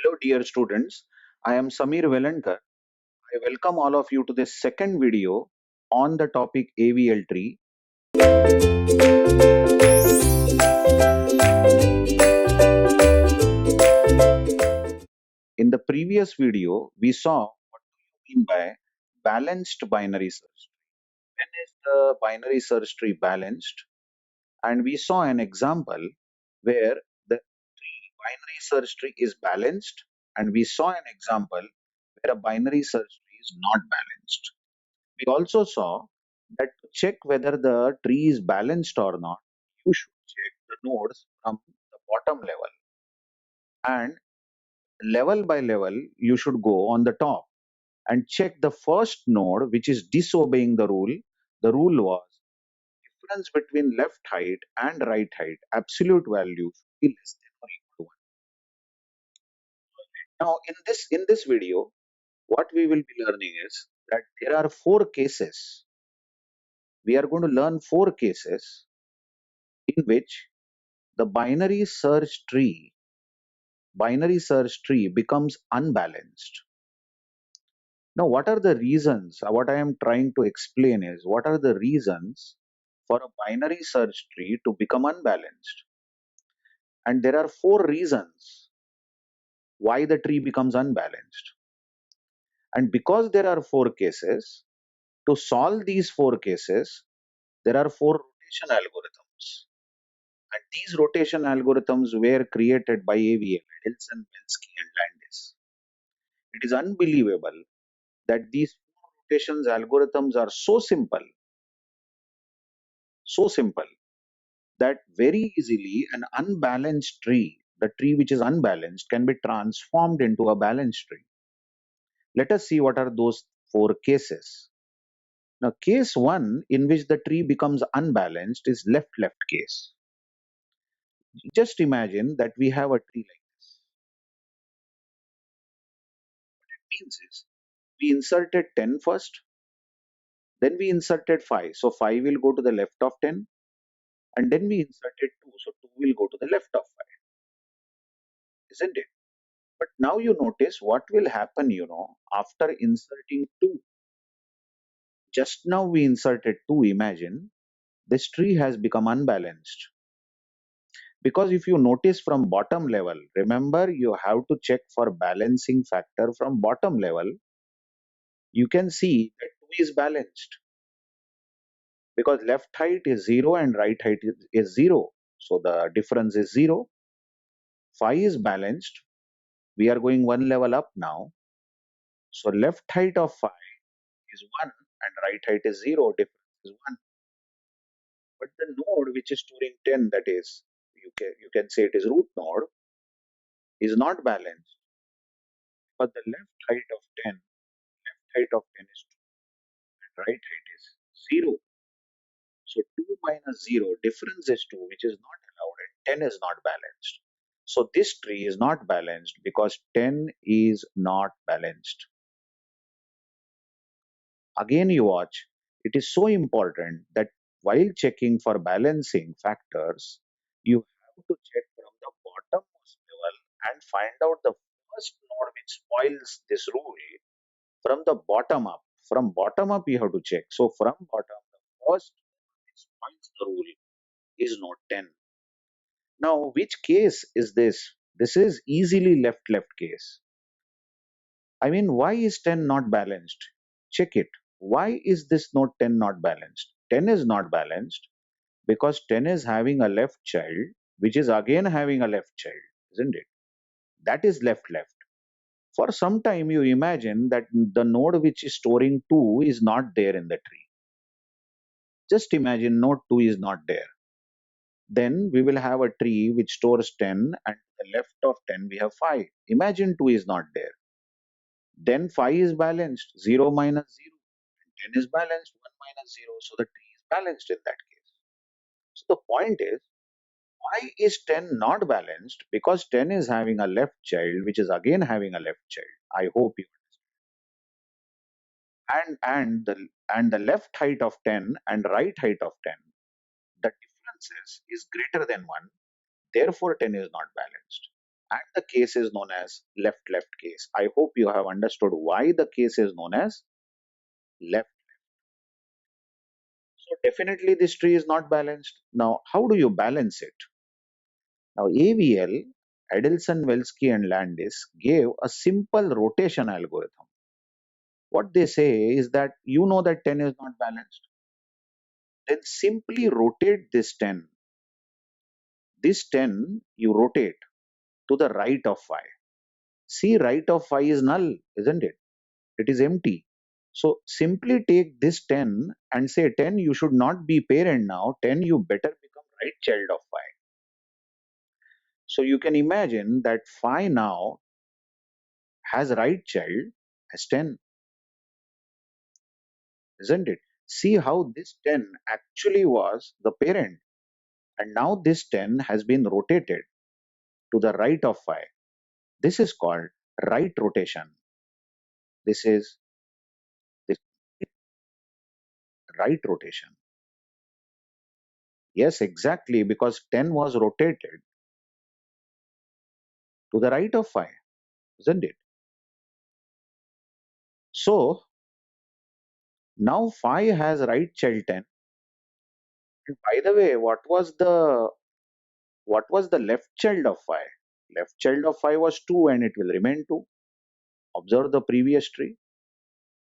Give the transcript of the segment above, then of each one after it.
Hello, dear students. I am Samir Velankar. I welcome all of you to this second video on the topic AVL tree. In the previous video, we saw what do you mean by balanced binary search tree. When is the binary search tree balanced? And we saw an example where the binary search tree is balanced, and we saw an example where a binary search tree is not balanced. We also saw that to check whether the tree is balanced or not, you should check the nodes from the bottom level. And level by level, you should go on the top and check the first node which is disobeying the rule. The rule was difference between left height and right height, absolute value should be less than or equal to 1. Now, in this video, what we will be learning is that there are four cases. We are going to learn four cases in which the binary search tree becomes unbalanced. Now, what are the reasons? What I am trying to explain is what are the reasons for a binary search tree to become unbalanced? And there are four reasons why the tree becomes unbalanced. And because there are four cases, to solve these four cases, there are four rotation algorithms. And these rotation algorithms were created by AVL, Edelston, Belsky, and Landis. It is unbelievable that these four rotations algorithms are so simple that very easily an unbalanced tree, the tree which is unbalanced, can be transformed into a balanced tree. Let us see what are those four cases. Now, case one in which the tree becomes unbalanced is left-left case. Just imagine that we have a tree like this. What it means is we inserted 10 first, then we inserted 5. So 5 will go to the left of 10, and then we inserted 2. So 2 will go to the left of 5, isn't it? But now you notice what will happen, after inserting 2. Just now we inserted 2, imagine, this tree has become unbalanced. Because if you notice from bottom level, remember you have to check for balancing factor from bottom level, you can see that 2 is balanced. Because left height is 0 and right height is 0. So the difference is 0. 5 is balanced. We are going one level up now. So left height of 5 is 1 and right height is 0. Difference is 1. But the node which is storing 10, that is, you can say it is root node, is not balanced. But the left height of 10 is 2 and right height is 0. So 2 minus 0, difference is 2, which is not allowed, and 10 is not balanced. So this tree is not balanced because 10 is not balanced. Again, you watch, it is so important that while checking for balancing factors, you have to check from the bottommost level and find out the first node which spoils this rule from the bottom up. From bottom up, you have to check. So from bottom, the first node which spoils the rule is node 10. Now, which case is this? This is easily left-left case. I mean, why is 10 not balanced? Check it. Why is this node 10 not balanced? 10 is not balanced because 10 is having a left child, which is again having a left child, isn't it? That is left-left. For some time, you imagine that the node which is storing 2 is not there in the tree. Just imagine node 2 is not there. Then we will have a tree which stores 10, and to the left of 10 we have 5. Imagine 2 is not there. Then 5 is balanced, 0 minus 0. And 10 is balanced, 1 minus 0. So the tree is balanced in that case. So the point is, why is 10 not balanced? Because 10 is having a left child, which is again having a left child. I hope you understand. And the left height of 10 and right height of 10, the differences is greater than 1. Therefore, 10 is not balanced. and the case is known as left-left case. I hope you have understood why the case is known as left. So definitely this tree is not balanced. Now, how do you balance it? Now, AVL, Adelson, Welsky, and Landis gave a simple rotation algorithm. What they say is that you know that 10 is not balanced. Then simply rotate this 10. This 10 you rotate to the right of 5. See, right of 5 is null, isn't it? It is empty. So simply take this 10 and say 10, you should not be parent now. 10, you better become right child of 5. So you can imagine that 5 now has right child as 10, isn't it? See how this 10 actually was the parent, and now this 10 has been rotated to the right of 5. This is called right rotation. This is this right rotation. Yes, exactly, because 10 was rotated to the right of 5, isn't it? So now 5 has right child 10. And by the way, what was the left child of 5? Left child of 5 was 2 and it will remain 2. Observe the previous tree.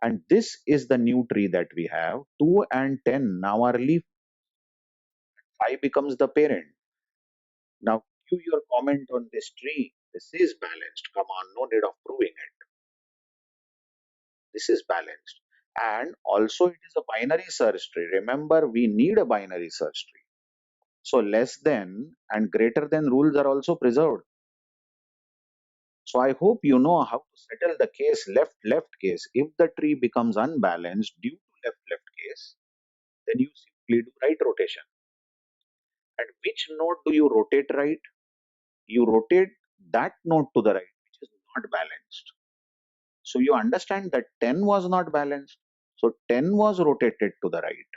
And this is the new tree that we have. 2 and 10 now are leaf. 5 becomes the parent. Now, give your comment on this tree. This is balanced. Come on, no need of proving it. This is balanced. And also, it is a binary search tree. Remember, we need a binary search tree. So, less than and greater than rules are also preserved. So, I hope you know how to settle the case left left case. If the tree becomes unbalanced due to left left case, then you simply do right rotation. And which node do you rotate right? You rotate that node to the right, which is not balanced. So you understand that 10 was not balanced. So 10 was rotated to the right.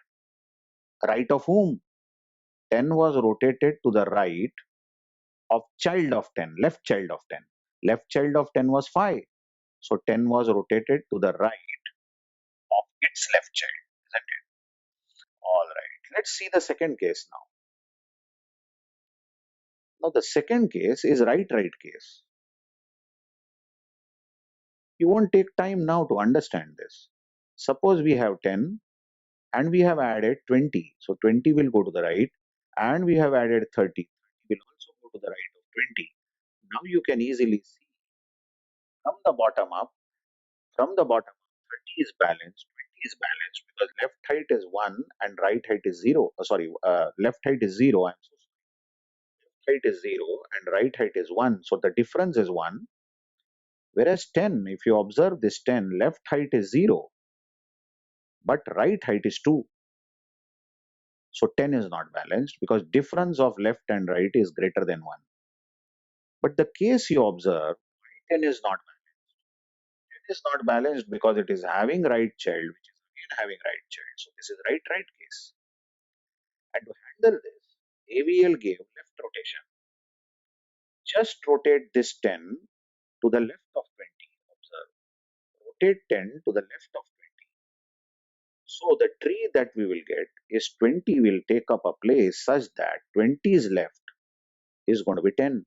Right of whom? 10 was rotated to the right of child of 10, left child of 10. Left child of 10 was 5. So 10 was rotated to the right of its left child, isn't it? All right. Let's see the second case now. Now the second case is right case. You won't take time now to understand this. Suppose we have 10 and we have added 20. So 20 will go to the right and we have added 30. 30 will also go to the right of 20. Now you can easily see from the bottom up, from the bottom up, 30 is balanced, 20 is balanced because left height is 1 and right height is 0. Left height is 0. I'm so sorry. Left height is 0 and right height is 1. So the difference is 1. Whereas 10, if you observe this 10, left height is 0 but right height is 2. So 10 is not balanced because difference of left and right is greater than 1. But the case you observe, 10 is not balanced. 10 is not balanced because it is having right child, which is again having right child. So this is right case. And to handle this, AVL gave left rotation. Just rotate this 10 to the left of 20. Observe. Rotate 10 to the left of 20. So the tree that we will get is 20 will take up a place such that 20's left is going to be 10.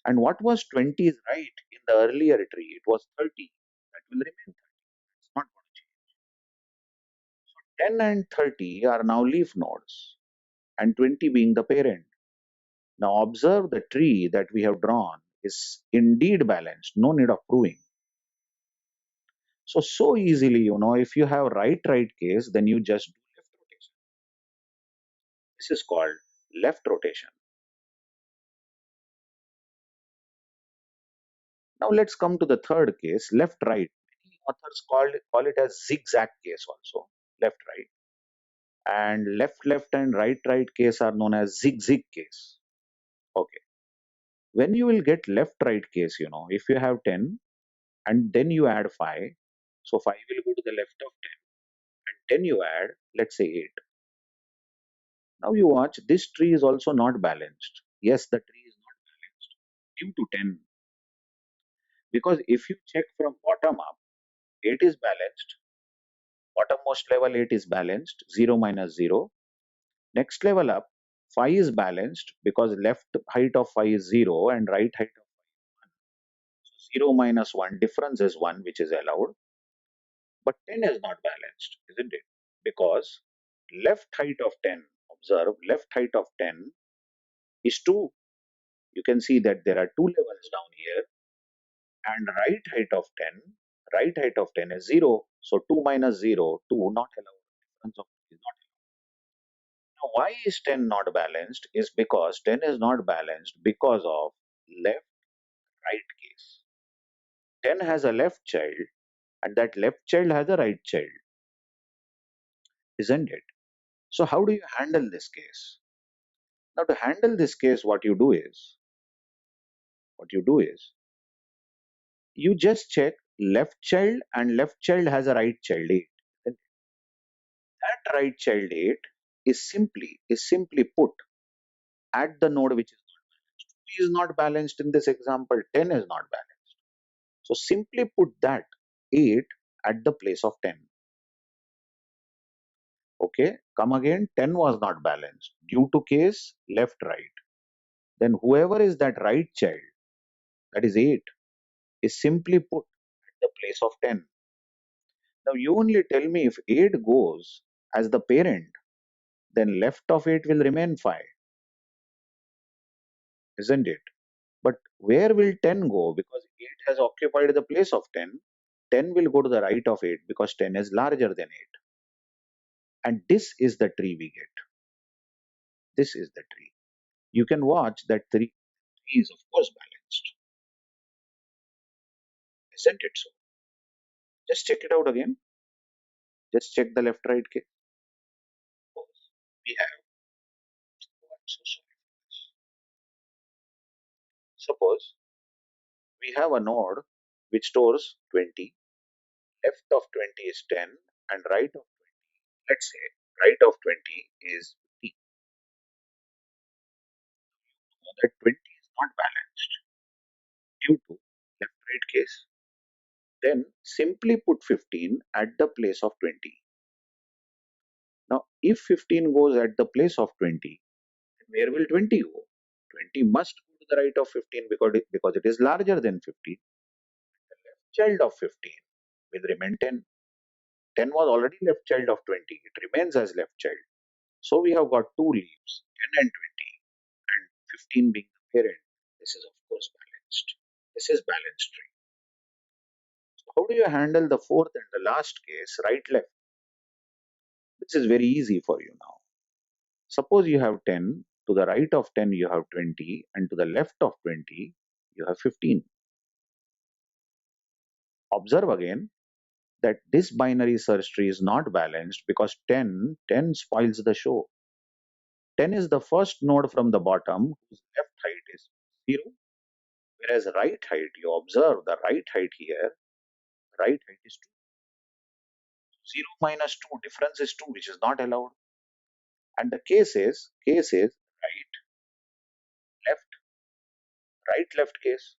And what was 20's right in the earlier tree? It was 30. That will remain 30. It's not going to change. So 10 and 30 are now leaf nodes, and 20 being the parent. Now observe the tree that we have drawn is indeed balanced. No need of proving. So easily, if you have right case, then you just do left rotation. This is called left rotation. Now let's come to the third case, left right. Many authors call it as zigzag case also, left right. And left and right case are known as zig case. Okay. When you will get left right case, if you have 10 and then you add 5, so 5 will go to the left of 10 and then you add, let's say, 8. Now you watch, this tree is also not balanced. Yes, the tree is not balanced. due to 10. Because if you check from bottom up, 8 is balanced. Bottommost level 8 is balanced, 0 minus 0. Next level up, 5 is balanced because left height of 5 is 0 and right height of 0 minus 1. Difference is 1, which is allowed. But 10 is not balanced, isn't it? Because left height of 10, observe, left height of 10 is 2. You can see that there are two levels down here, and right height of 10 is 0. So 2 minus 0, 2 not allowed. Difference of 2 is not allowed. Now, why is 10 not balanced? Is because 10 is not balanced because of left right case. 10 has a left child, and that left child has a right child, isn't it? So, how do you handle this case? Now, to handle this case, what you do is you just check left child and left child has a right child 8. Then that right child 8 is simply put at the node which is not balanced. 2 is not balanced in this example, 10 is not balanced. So simply put that 8 at the place of 10. Okay, come again. 10 was not balanced due to case left right. Then whoever is that right child, that is 8, is simply put at the place of 10. Now you only tell me if 8 goes as the parent, then left of 8 will remain 5, isn't it? But where will 10 go? Because 8 has occupied the place of 10. 10 will go to the right of 8 because 10 is larger than 8. And this is the tree we get. This is the tree. You can watch that tree is, of course, balanced. Isn't it so? Just check it out again. Just check the left right case. Suppose we have, oh, I'm so sorry for this. Suppose we have a node which stores 20, left of 20 is 10, and right of 20, let's say, right of 20 is 50. Know that 20 is not balanced due to left right case. Then simply put 15 at the place of 20. Now, if 15 goes at the place of 20, then where will 20 go? 20 must go to the right of 15 because it is larger than 15. The left child of 15 will remain 10. 10 was already left child of 20. It remains as left child. So we have got two leaves, 10 and 20, and 15 being the parent. This is of course balanced. This is balanced tree. So how do you handle the fourth and the last case, right left? This is very easy for you now. Suppose you have 10, to the right of 10 you have 20, and to the left of 20 you have 15. Observe again that this binary search tree is not balanced because 10 spoils the show. 10 is the first node from the bottom whose left height is 0, whereas right height, you observe the right height here, right height is 2. 0 minus 2, difference is 2, which is not allowed. And the case is left, right, left case.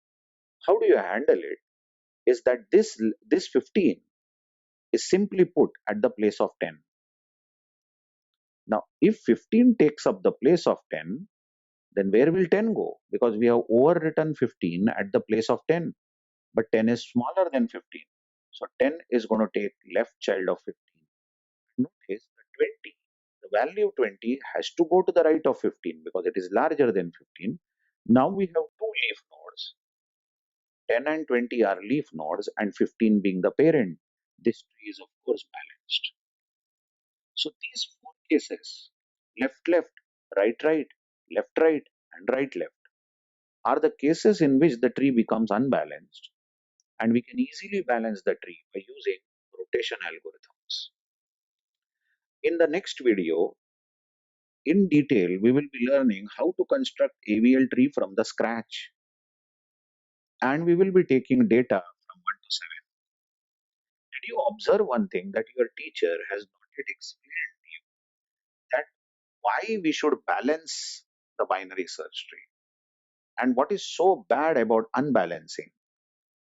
How do you handle it? Is that this 15 is simply put at the place of 10. Now, if 15 takes up the place of 10, then where will 10 go? Because we have overwritten 15 at the place of 10, but 10 is smaller than 15. So 10 is going to take left child of 15. Notice the 20, the value 20 has to go to the right of 15 because it is larger than 15. Now we have two leaf nodes. 10 and 20 are leaf nodes and 15 being the parent. This tree is of course balanced. So these four cases, left left, right right, and right left, are the cases in which the tree becomes unbalanced, and we can easily balance the tree by using rotation algorithms. In the next video, in detail, we will be learning how to construct AVL tree from the scratch, and we will be taking data from 1 to 7. Did you observe one thing that your teacher has not yet explained to you, that why we should balance the binary search tree? And what is so bad about unbalancing?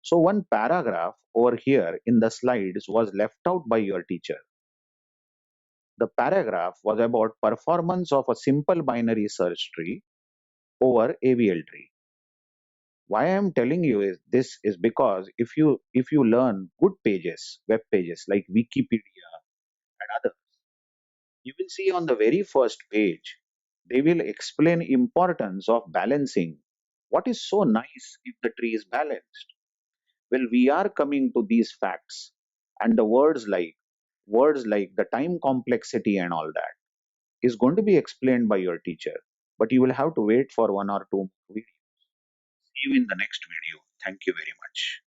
So, one paragraph over here in the slides was left out by your teacher. The paragraph was about performance of a simple binary search tree over AVL tree. Why I am telling you is this is because if you learn good pages, web pages like Wikipedia and others, you will see on the very first page they will explain importance of balancing. What is so nice if the tree is balanced? Well, we are coming to these facts, and the words like the time complexity and all that is going to be explained by your teacher, but you will have to wait for one or two videos. See you in the next video. Thank you very much.